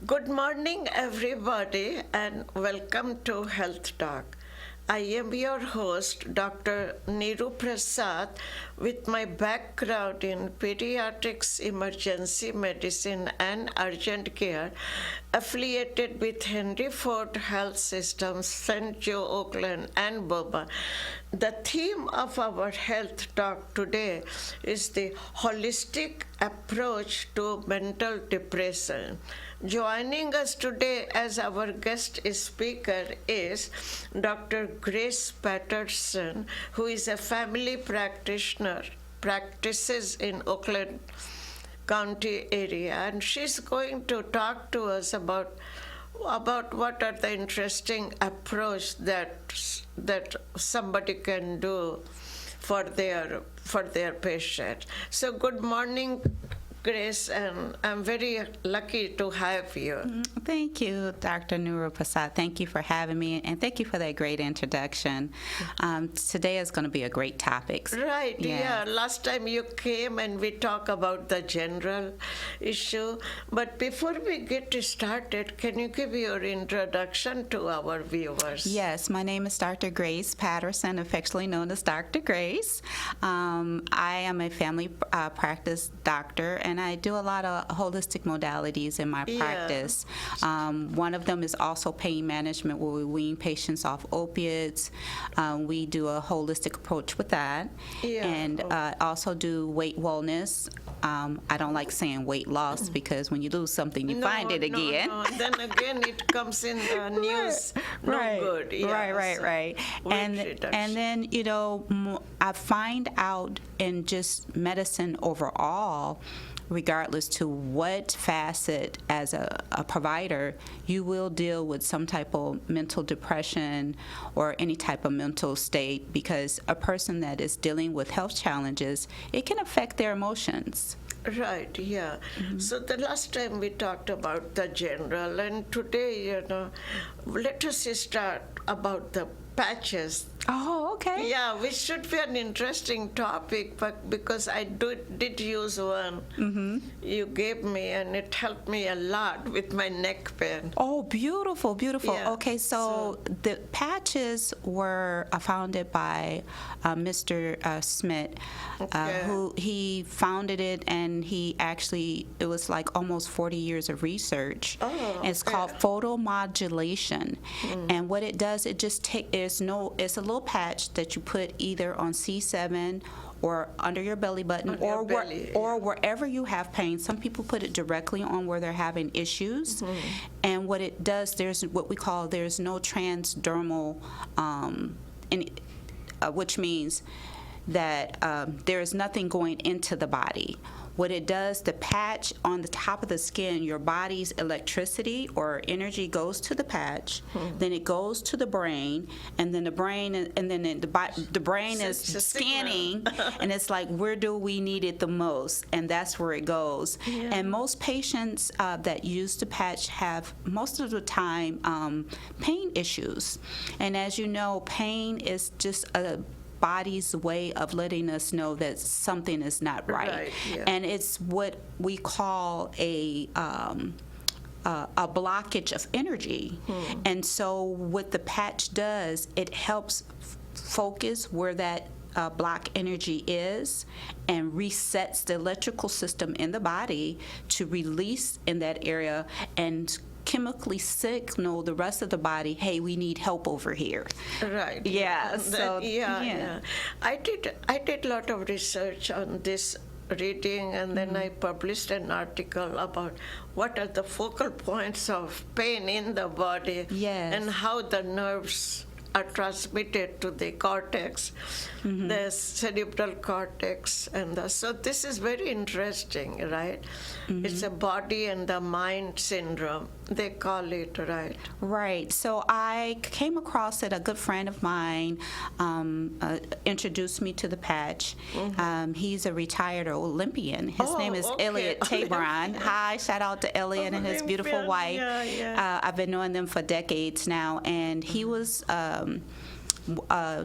Good morning, everybody, and welcome to Health Talk. I am your host, Dr. Niru Prasad, with my background in pediatrics, emergency medicine, and urgent care, affiliated with Henry Ford Health Systems, St. Joe, Oakland, and Boba. The theme of our health talk today is the holistic approach to mental depression. Joining us today as our guest speaker is Dr. Grace Patterson, who is a family practitioner, practices in Oakland County area, and she's going to talk to us about what are the interesting approach that somebody can do for their patient. So good morning, Grace, and I'm very lucky to have you. Thank you, Dr. Niru Prasad. Thank you for having me, and thank you for that great introduction. Today is going to be a great topic. Right, yeah. Last time you came and we talked about the general issue. But before we get started, can you give your introduction to our viewers? Yes, my name is Dr. Grace Patterson, affectionately known as Dr. Grace. I am a family practice doctor, and I do a lot of holistic modalities in my practice. One of them is also pain management, where we wean patients off opiates. We do a holistic approach with that. And also do weight wellness. I don't like saying weight loss because when you lose something, you find it again. No. Then again, it comes in the news. Right. No good. Right. And then, I find out in just medicine overall, regardless to what facet as a provider, you will deal with some type of mental depression or any type of mental state, because a person that is dealing with health challenges, it can affect their emotions. Right, yeah. So the last time we talked about the general, and today, let us start about the patches. Oh, okay. Yeah, which should be an interesting topic, but because I did use one you gave me, and it helped me a lot with my neck pain. Oh, beautiful. Yeah. Okay, so the patches were founded by Mr. Smith, who he founded it, and it was like almost 40 years of research. It's called photomodulation. And what it does, it just it's a little patch that you put either on C7 or under your belly button or wherever you have pain. Some people put it directly on where they're having issues. And what it does, there's no transdermal, which means that there is nothing going into the body. What it does, the patch on the top of the skin, your body's electricity or energy goes to the patch, then it goes to the brain, and then the brain is scanning, and it's like, where do we need it the most? And that's where it goes. Yeah. And most patients that use the patch have, most of the time, pain issues. And as you know, pain is just a body's way of letting us know that something is not right. Yeah. And it's what we call a blockage of energy. And so what the patch does, it helps focus where that block energy is and resets the electrical system in the body to release in that area and chemically signal the rest of the body, hey, we need help over here. Right. Yeah. I did a lot of research on this reading, and then I published an article about what are the focal points of pain in the body, and how the nerves are transmitted to the cortex, the cerebral cortex, so this is very interesting, right? It's a body and the mind syndrome, they call it, right? Right. So I came across it. A good friend of mine introduced me to the patch. He's a retired Olympian. His name is Elliot Tabron. Hi, shout out to Elliot and his beautiful wife. I've been knowing them for decades now, and he was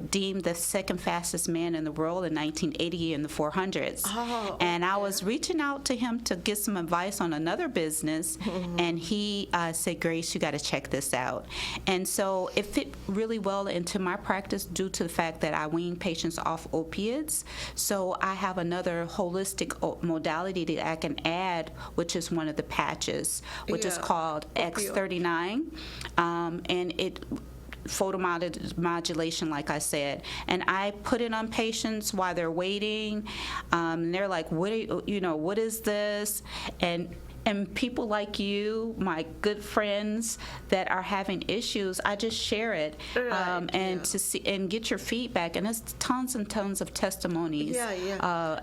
deemed the second fastest man in the world in 1980 in the 400s. Oh, and I was reaching out to him to get some advice on another business, and he said, Grace, you got to check this out. And so it fit really well into my practice due to the fact that I wean patients off opiates. So I have another holistic modality that I can add, which is one of the patches, which is called X39. And it photomodulation, like I said, and I put it on patients while they're waiting. And they're like, what is this? And people like you, my good friends that are having issues, I just share it to see and get your feedback. And there's tons and tons of testimonies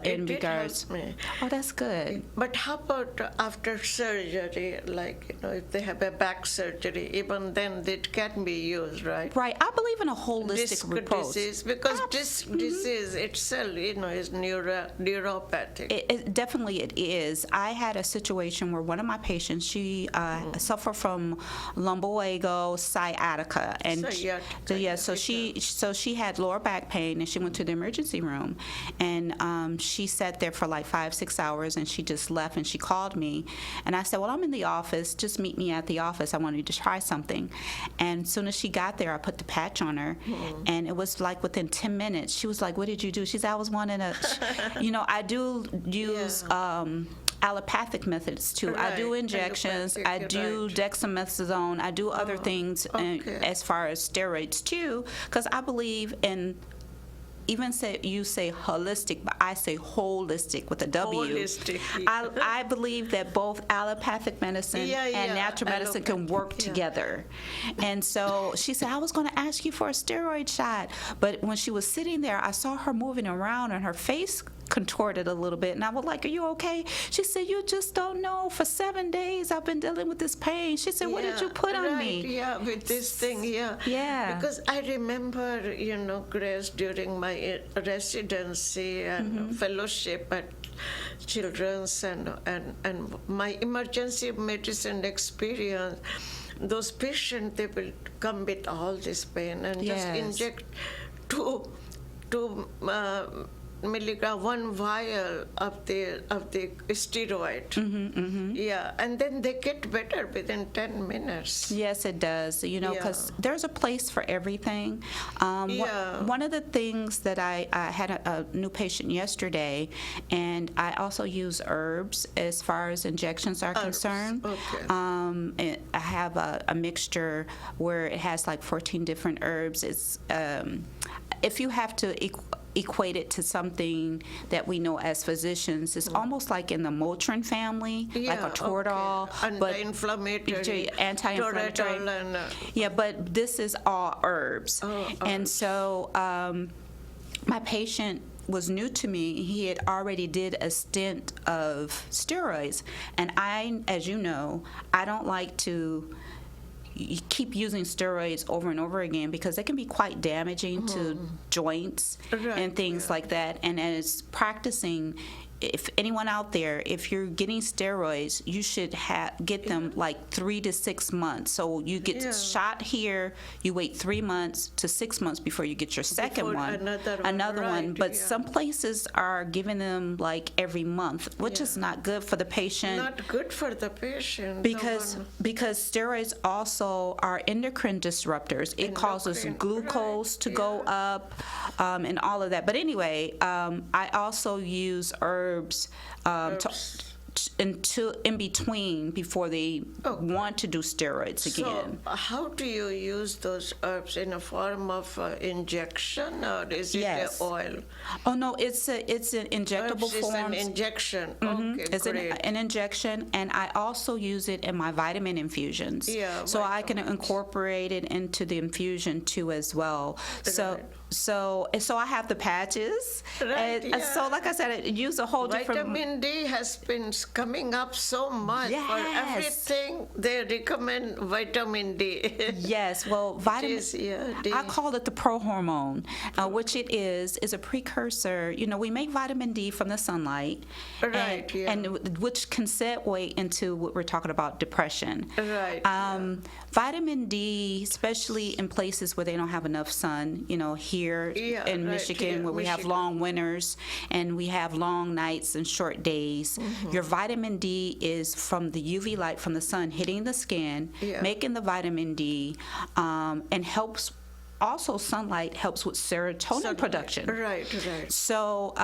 in regards. Help me. Oh, that's good. But how about after surgery, like, if they have a back surgery, even then it can be used, right? Right. I believe in a holistic Disc approach. disease, because disc disease itself, is neuropathic. It definitely it is. I had a situation where one of my patients, she suffered from lumbago sciatica, and so she had lower back pain, and she went to the emergency room, and she sat there for like 5-6 hours, and she just left, and she called me, and I said, well, I'm in the office, just meet me at the office, I wanted to try something. And as soon as she got there, I put the patch on her, and it was like within 10 minutes, she was like, what did you do? She said, I was wanting to, I do use allopathic methods too. I do injections, I do dexamethasone, I do other things as far as steroids too, because I believe in, even you say holistic, but I say holistic with a W. Holistic. I believe that both allopathic medicine and natural medicine can work together. And so she said, I was going to ask you for a steroid shot. But when she was sitting there, I saw her moving around and her face contorted a little bit, and I was like, are you okay? She said, you just don't know, for 7 days I've been dealing with this pain. She said, what did you put on me? With this thing, because I remember, Grace, during my residency and fellowship at Children's and my emergency medicine experience, those patients, they will come with all this pain and just inject two milligram, one vial of the steroid. And then they get better within 10 minutes. Yes, it does. Because there's a place for everything. One of the things that I had a new patient yesterday, and I also use herbs as far as injections are concerned. I have a mixture where it has like 14 different herbs. It's if you have to equate it to something that we know as physicians, it's almost like in the Motrin family, like a Toradol, but anti-inflammatory. But this is all herbs. And so my patient was new to me. He had already did a stint of steroids, and I, as you know, I don't like to keep using steroids over and over again because they can be quite damaging to joints and things like that. And as practicing, if anyone out there, if you're getting steroids, you should get them like 3 to 6 months. So you get shot here, you wait 3 months to 6 months before you get your second one. Another one. But some places are giving them like every month, which is not good for the patient. Not good for the patient. Because steroids also are endocrine disruptors. It causes glucose to go up and all of that. But anyway, I also use herbs in between before they want to do steroids again. So how do you use those herbs, in a form of injection, or is it an oil? Oh no, it's an injectable form. It's an injection. It's an injection, and I also use it in my vitamin infusions. So I can incorporate it into the infusion too as well. So I have the patches. Right, And so like I said, I use a whole different. Vitamin D has been coming up so much. Yes. For everything, they recommend vitamin D. Yes, well, vitamin D. I call it the prohormone, which it is a precursor. You know, we make vitamin D from the sunlight, Right, and which can segue into what we're talking about, depression. Right. Vitamin D, especially in places where they don't have enough sun, you know, here in Michigan, where we have long winters and we have long nights and short days. Your vitamin D is from the UV light from the sun hitting the skin, making the vitamin D, and helps. Also, sunlight helps with serotonin production. Right. So,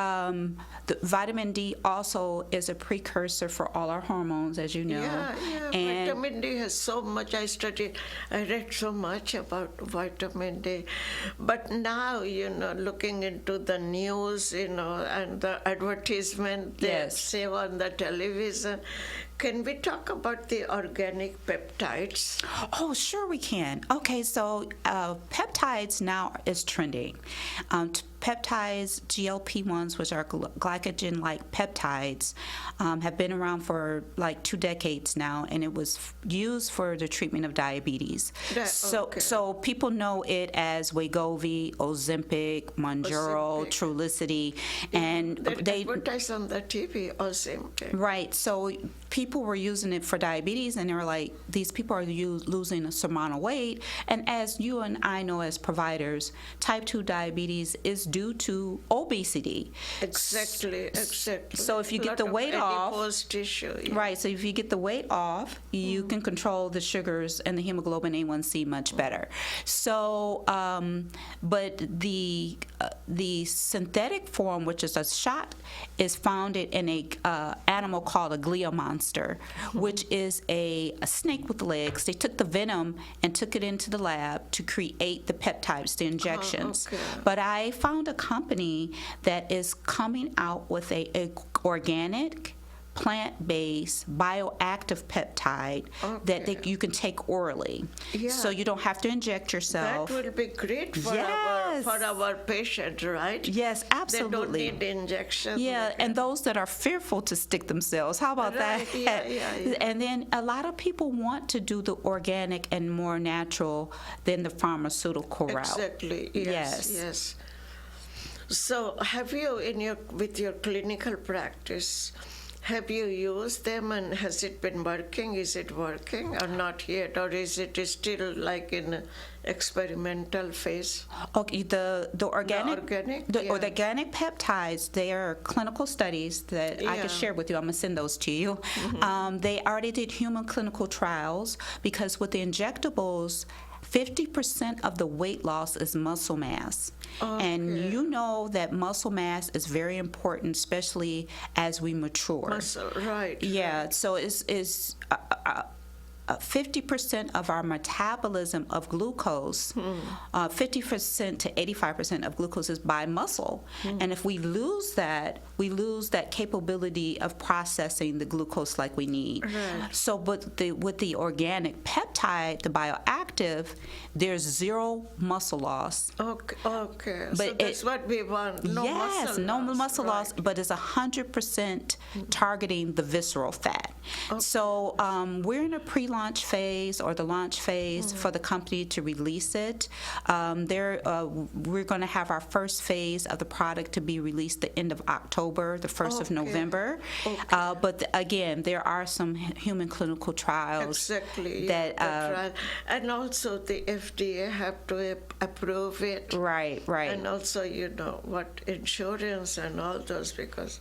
the vitamin D also is a precursor for all our hormones, as you know. And vitamin D has so much. I read so much about vitamin D. But now, you know, looking into the news, you know, and the advertisement they say on the television, can we talk about the organic peptides? Oh, sure we can. Okay, so peptides now is trending. Peptides, GLP-1s, which are glycogen-like peptides, have been around for like 2 decades now, and it was used for the treatment of diabetes. So people know it as Wegovy, Ozempic, Mounjaro, Trulicity, and they advertise on the TV, Ozempic. Right. So people were using it for diabetes, and they were like, these people are losing a certain amount of weight. And as you and I know as providers, type 2 diabetes is due to obesity. Exactly. So if you get the weight off, tissue, right, so if you get the weight off, you can control the sugars and the hemoglobin A1C much better. So, but the synthetic form, which is a shot, is founded in a animal called a glia monster, which is a snake with legs. They took the venom and took it into the lab to create the peptides, the injections. But I found a company that is coming out with a organic, plant-based, bioactive peptide that you can take orally. So you don't have to inject yourself. That will be great for our patient, right? Yes, absolutely. They don't need injections. And those that are fearful to stick themselves, how about that? And then a lot of people want to do the organic and more natural than the pharmaceutical route. Exactly. Yes. So have you, with your clinical practice, have you used them, and has it been working? Is it working or not yet? Or is it still like in experimental phase? Okay, the organic peptides, they are clinical studies that I can share with you. I'm going to send those to you. They already did human clinical trials, because with the injectables, 50% of the weight loss is muscle mass. And you know that muscle mass is very important, especially as we mature. Muscle, right. Yeah, so it's 50% of our metabolism of glucose, 50% to 85% of glucose is by muscle. And if we lose that capability of processing the glucose like we need. So with the organic peptide, the bioactive, there's zero muscle loss. Okay. So that's what we want. No muscle loss, but it's 100% targeting the visceral fat. So we're in a pre-launch phase, or the launch phase, for the company to release it. We're going to have our first phase of the product to be released the end of October, the 1st of November. But again, there are some human clinical trials. Exactly. That and also the FDA have to approve it. Right. And also, you know, what insurance and all those, because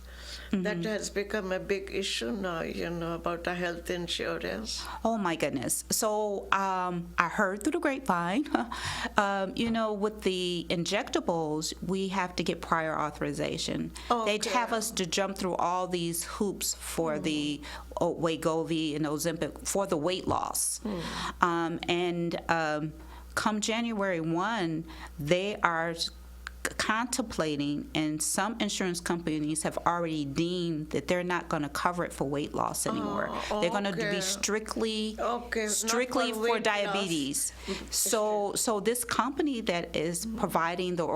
that has become a big issue now, you know, about the health insurance. Oh my goodness. So I heard through the grapevine, you know, with the injectables, we have to get prior authorization. They'd have us to jump through all these hoops for the Wegovy and Ozempic for the weight loss. Come January 1, they are contemplating, and some insurance companies have already deemed that they're not going to cover it for weight loss anymore. They're going to be okay. strictly Okay, strictly not for for weight loss. diabetes. So this company that is providing the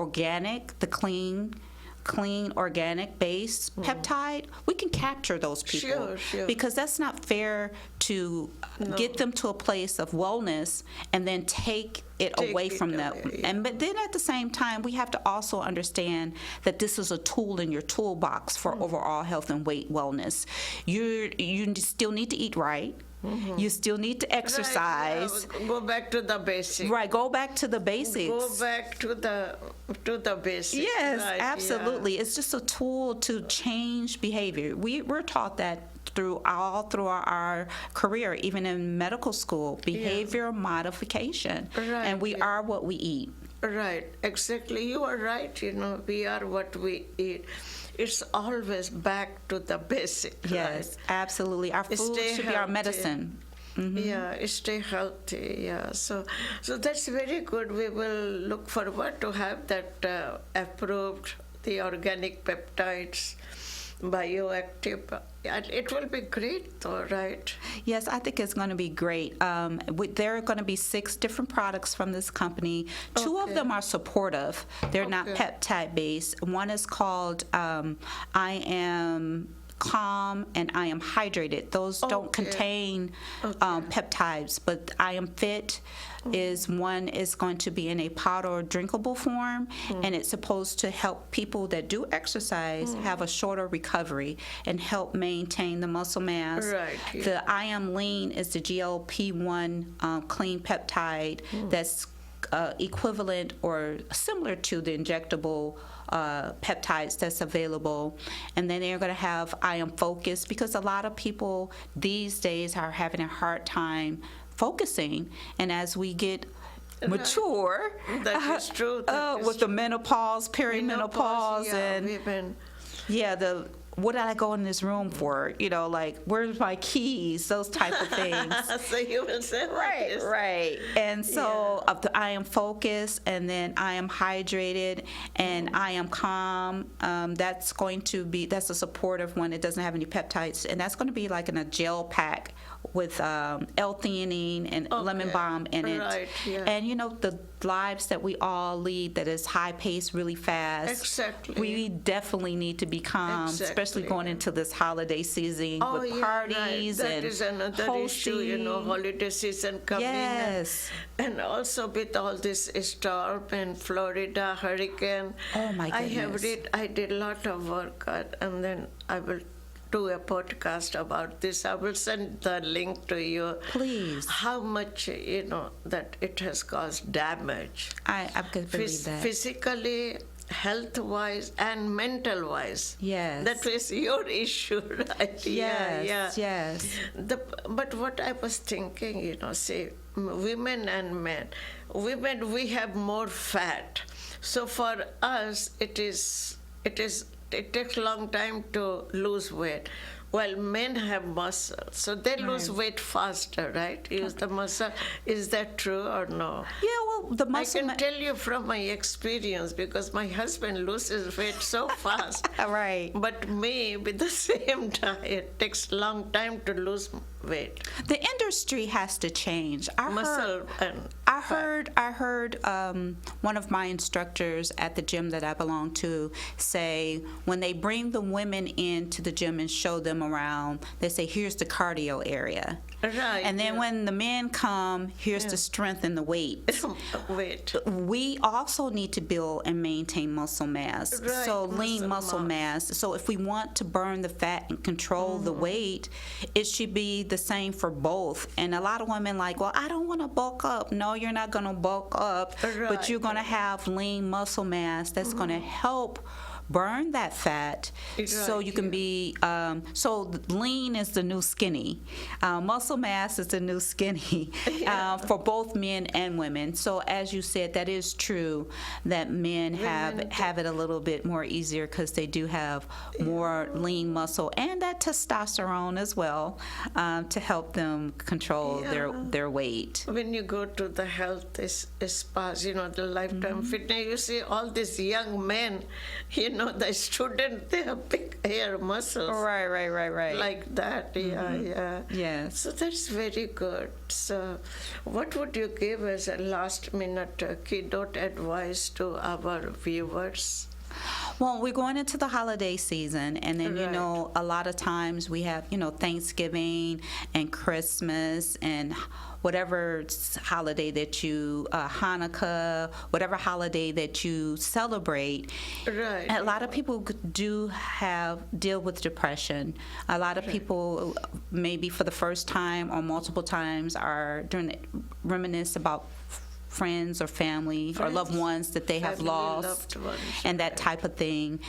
clean organic based peptide, we can capture those people. Sure. Because that's not fair to get them to a place of wellness and then take it away from them. away. But then at the same time, we have to also understand that this is a tool in your toolbox for overall health and weight wellness. You still need to eat right. You still need to exercise. Right, go back to the basics. Right, go back to the basics. Go back to the basics. Yes, right, absolutely. It's just a tool to change behavior. We're taught that through our career, even in medical school, behavior modification. Right, and we are what we eat. Right, exactly. You are right. We are what we eat. It's always back to the basic. Yes, absolutely. Our food Stay should be our healthy. medicine. Yeah, stay healthy. Yeah, so that's very good. We will look forward to have that approved, the organic peptides, bioactive. And it will be great, though, right? Yes, I think it's going to be great. There are going to be 6 different products from this company. 2 of Okay. them are supportive. They're not Okay. peptide-based. One is called I Am Calm and I Am Hydrated. Those don't Okay. contain peptides, but I Am Fit is going to be in a powder or drinkable form, and it's supposed to help people that do exercise have a shorter recovery and help maintain the muscle mass. Right, yeah. The I Am Lean is the GLP-1 clean peptide that's equivalent or similar to the injectable peptides that's available. And then they're going to have I Am Focus, because a lot of people these days are having a hard time focusing, and as we get mature, That is true. with the menopause, perimenopause, and women. what did I go in this room for? Like, where's my keys? Those type of things. So you will say Right. And so of the I Am Focused, and then I Am Hydrated, and I Am Calm. That's a supportive one. It doesn't have any peptides, and that's going to be like in a gel pack with L-theanine and lemon balm in it. Right, yeah. And the lives that we all lead, that is high paced, really fast. Exactly. We definitely need to be calm, especially Exactly. going into this holiday season with parties right. and That is another hosting. issue, holiday season coming. Yes. And also with all this storm in Florida, hurricane. Oh, my I did a lot of work, and then I will do a podcast about this. I will send the link to you. Please. How much, that it has caused damage. I could believe that. Physically, health-wise, and mental-wise. Yes. That was your issue, right? Yes. But what I was thinking, say, women and men. Women, we have more fat. So for us, it takes a long time to lose weight. While men have muscle, so they lose weight faster, right? Use the muscle. Is that true or no? Yeah, well, the muscle. I can tell you from my experience, because my husband loses weight so fast. Right. But me, with the same diet, takes a long time to lose weight. The industry has to change. I heard one of my instructors at the gym that I belong to say, when they bring the women into the gym and show them around, they say, here's the cardio area. Right. And then when the men come, here's the strength and the weight. Weight. We also need to build and maintain muscle mass. Right, So lean muscle mass. So if we want to burn the fat and control the weight, it should be the same for both. And a lot of women well, I don't want to bulk up. No, you're not going to bulk up, but you're going to have lean muscle mass that's going to help burn that fat, so you can be. So lean is the new skinny. Muscle mass is the new skinny for both men and women. So as you said, that is true that men have it a little bit more easier because they do have more lean muscle and that testosterone as well to help them control their weight. When you go to the health spas, the Lifetime Fitness, you see all these young men, the student, they have big hair muscles. Right. Like that, yeah. Yes. So that's very good. So what would you give as a last minute keynote advice to our viewers? Well, we're going into the holiday season, and then, a lot of times we have, Thanksgiving and Christmas and whatever holiday that you, Hanukkah, whatever holiday that you celebrate. Right. And a lot of people do deal with depression. A lot of people, maybe for the first time or multiple times, are reminisce about friends or family or loved ones that they have lost and that type of thing.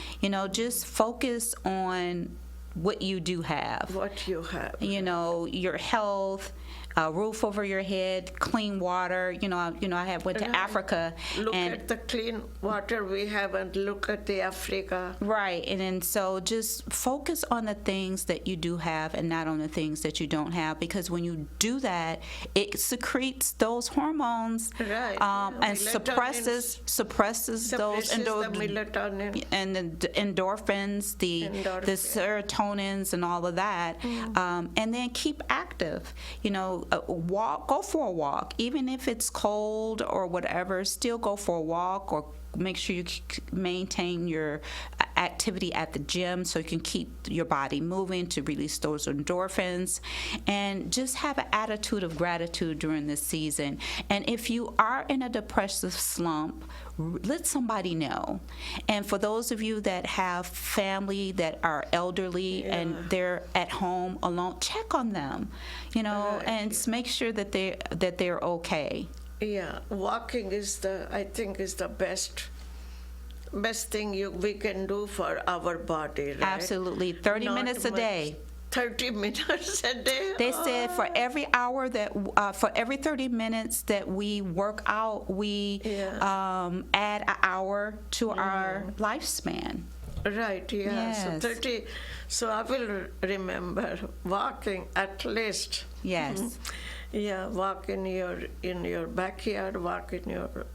Just focus on what you do have. What you have. Your health, a roof over your head, clean water. I went to Africa. Look at the clean water we have and look at the Africa. Right, and then so just focus on the things that you do have and not on the things that you don't have, because when you do that, it secretes those hormones and suppresses those the melatonin and the endorphins, the serotonins and all of that, and then keep active. Go for a walk, even if it's cold or whatever. Still go for a walk, or make sure you maintain your activity at the gym so you can keep your body moving to release those endorphins, and just have an attitude of gratitude during this season. And if you are in a depressive slump, let somebody know. And for those of you that have family that are elderly and they're at home alone, check on them, and make sure that they're okay. Yeah, walking is the best thing we can do for our body, right? Absolutely. 30 minutes a day. 30 minutes a day? They said for every 30 minutes that we work out, we add an hour to our lifespan. Right, yeah. Yes. So I will remember walking at least. Yes. Yeah, walk in your backyard, walk in your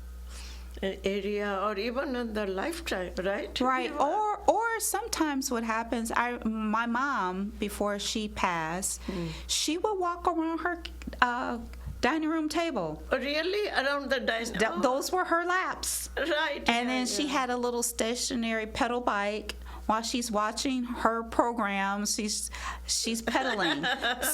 area, or even in the Lifetime, right? Right. Or sometimes what happens, my mom, before she passed, she would walk around her dining room table. Really? Around the dining room? Those were her laps. Right. And then she had a little stationary pedal bike. While she's watching her program, she's pedaling.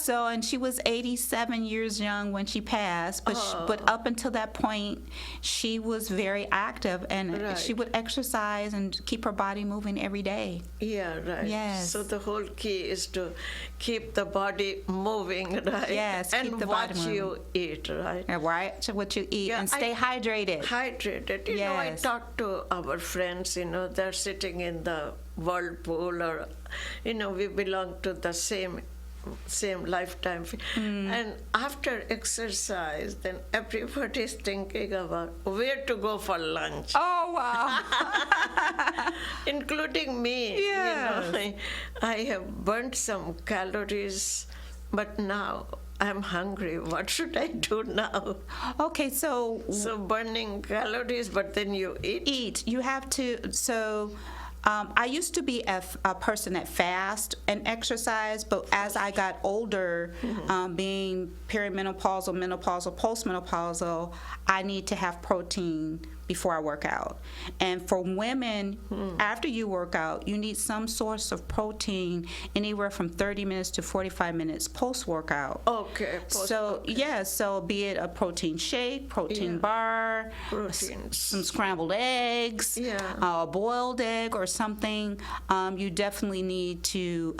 And she was 87 years young when she passed, but up until that point, she was very active, and she would exercise and keep her body moving every day. Yeah, right. Yes. So the whole key is to keep the body moving, right? Yes, and keep the what body moving. you eat, right? Right, so what you eat, and stay hydrated. Hydrated. I talk to our friends, they're sitting in the whirlpool, or we belong to the same Lifetime. And after exercise, then everybody's thinking about where to go for lunch. Oh, wow. Including me. Yes. I have burnt some calories, but now I'm hungry. What should I do now? Okay, so burning calories, but then you eat. You have to. I used to be a person that fast and exercise, but as I got older, being perimenopausal, menopausal, postmenopausal, I need to have protein before I work out. And for women, after you work out, you need some source of protein anywhere from 30 minutes to 45 minutes post-workout. Okay. So be it a protein shake, protein bar, some scrambled eggs, a boiled egg or something. You definitely need to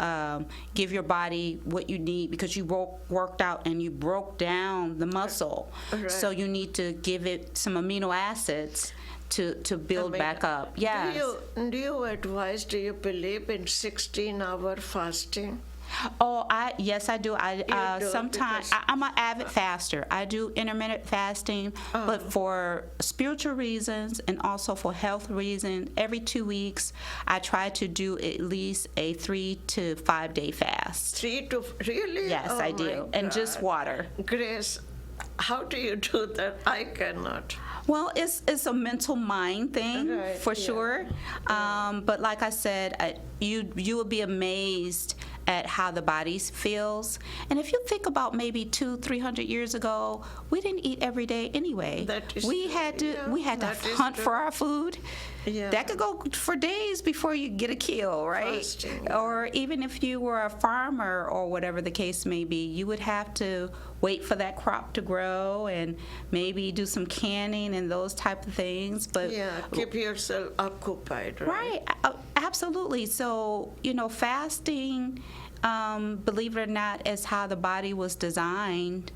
give your body what you need, because you worked out and you broke down the muscle. Right. So you need to give it some amino acids to build back up. Yes. Do you believe in 16-hour fasting? Oh, yes, I do. I do, sometimes because- I'm an avid faster. I do intermittent fasting, but for spiritual reasons and also for health reasons, every 2 weeks I try to do at least a 3 to 5 day fast. Really? Yes, Oh I my do, and just God. water. Grace, how do you do that? I cannot. Well, it's a mental mind thing Right, for yeah. sure. But like I said, you will be amazed at how the body feels. And if you think about maybe 200-300 years ago, we didn't eat every day anyway. That is we true, had to yeah, we had to that is hunt true. for our food. Yeah. That could go for days before you get a kill, right? Fasting. Or even if you were a farmer or whatever the case may be, you would have to wait for that crop to grow and maybe do some canning and those type of things. But Yeah, keep yourself occupied, right? right, absolutely. So fasting, believe it or not, is how the body was designed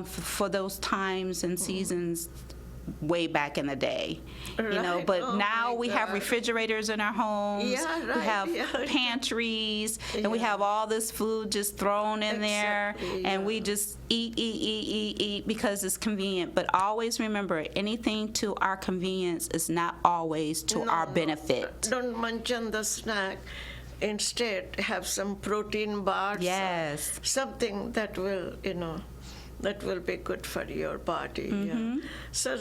for those times and seasons way back in the day. Right. But Oh now my we have God. refrigerators in our homes. Yeah, We right, have yeah. pantries, and we Yeah. have all this food just thrown in there, Exactly, and yeah. we just eat because it's convenient. But always remember, anything to our convenience is not always to our benefit. Don't mention the snack. Instead, have some protein bars. or Yes. Something that will, that will be good for your body. Yeah. So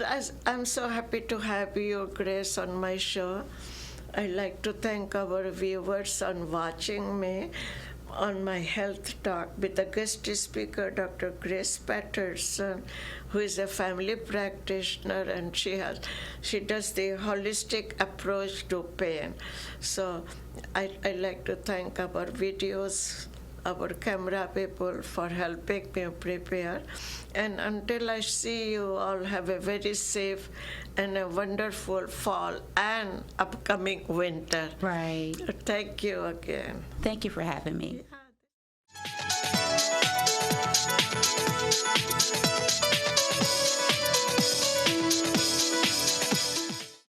I'm so happy to have you, Grace, on my show. I'd like to thank our viewers on watching me on my health talk with the guest speaker, Dr. Grace Patterson, who is a family practitioner, and she does the holistic approach to pain. So I like to thank our videos, our camera people for helping me prepare. And until I see you all, have a very safe and a wonderful fall and upcoming winter. Right. Thank you again. Thank you for having me.